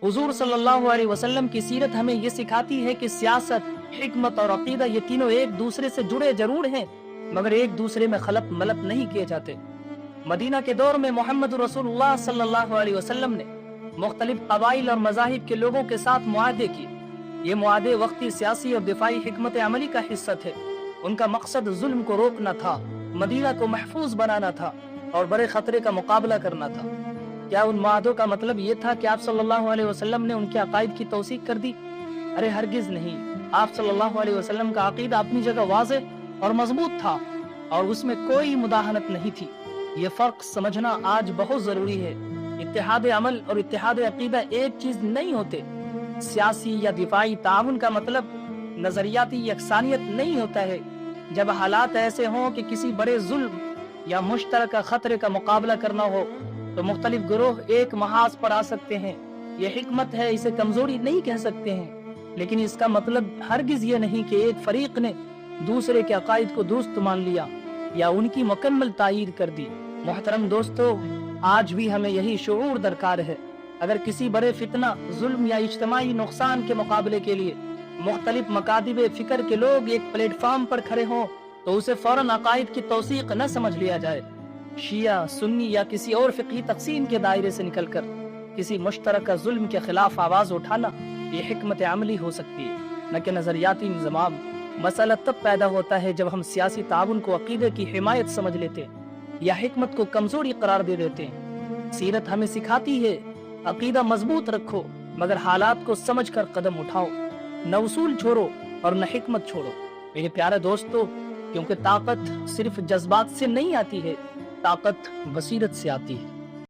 हुजूर सल्लल्लाहु अलैहि वसल्लम की सीरत हमें ये सिखाती है कि सियासत, हिकमत और अकीदा ये तीनों एक दूसरे से जुड़े जरूर हैं, मगर एक दूसरे में खलत मलत नहीं किए जाते। मदीना के दौर में मोहम्मद रसूलुल्लाह सल्लल्लाहु अलैहि वसल्लम ने मुख्तलिफ कबाइल और मज़ाहिब के लोगों के साथ मुआहदे किए। ये मुआहदे वक्ती सियासी और दिफाई हिकमत अमली का हिस्सा थे। उनका मकसद जुल्म को रोकना था, मदीना को महफूज बनाना था और बड़े खतरे का मुकाबला करना था। क्या उन मुआहदों का मतलब ये था कि आप सल्लल्लाहु अलैहि वसल्लम ने उनके अकायद की तौसीक कर दी? अरे हरगिज नहीं। आप सल्लल्लाहु अलैहि वसल्लम का अकीदा अपनी जगह वाज़ेह और मजबूत था और उसमें कोई मुदाहनत नहीं थी। ये फर्क समझना आज बहुत जरूरी है। इत्तेहाद अमल और इत्तेहाद अकीदा एक चीज नहीं होते। सियासी या दिफाई ताउन का मतलब नजरियाती यकसानियत नहीं होता है। जब हालात ऐसे हों कि किसी बड़े जुल्म या मुश्तरका खतरे का मुकाबला करना हो तो मुख्तलिफ गिरोह एक महाज पर आ सकते हैं। यह हिकमत है, इसे कमजोरी नहीं कह सकते हैं, लेकिन इसका मतलब हरगिज ये नहीं कि एक फरीक ने दूसरे के अकायद को दुरुस्त मान लिया या उनकी मुकम्मल तायीद कर दी। मोहतरम दोस्तों, आज भी हमें यही शऊर दरकार है। अगर किसी बड़े फितना, जुल्म या इज्तिमाई नुकसान के मुकाबले के लिए मुख्तलिफ मकादिब फिक्र के लोग एक प्लेटफॉर्म पर खड़े हों तो उसे फौरन अकायद की तौसीक न समझ लिया जाए। शिया, सुन्नी या किसी और फिक़ही तक़सीम के दायरे से निकलकर किसी मुश्तरका जुल्म के खिलाफ आवाज उठाना ये हिकमत अमली हो सकती है, न कि नजरियाती इंज़माम। मसला तब पैदा होता है जब हम सियासी ताउन को अकीदे की हिमायत समझ लेते या हिकमत को कमजोरी करार दे देते हैं। सीरत हमें सिखाती है अकीदा मजबूत रखो, मगर हालात को समझ कर कदम उठाओ। न उसूल छोड़ो और न हिकमत छोड़ो। मेरे प्यारे दोस्तों, क्योंकि ताकत सिर्फ जज्बात से नहीं आती है, ताकत बसीरत से आती है।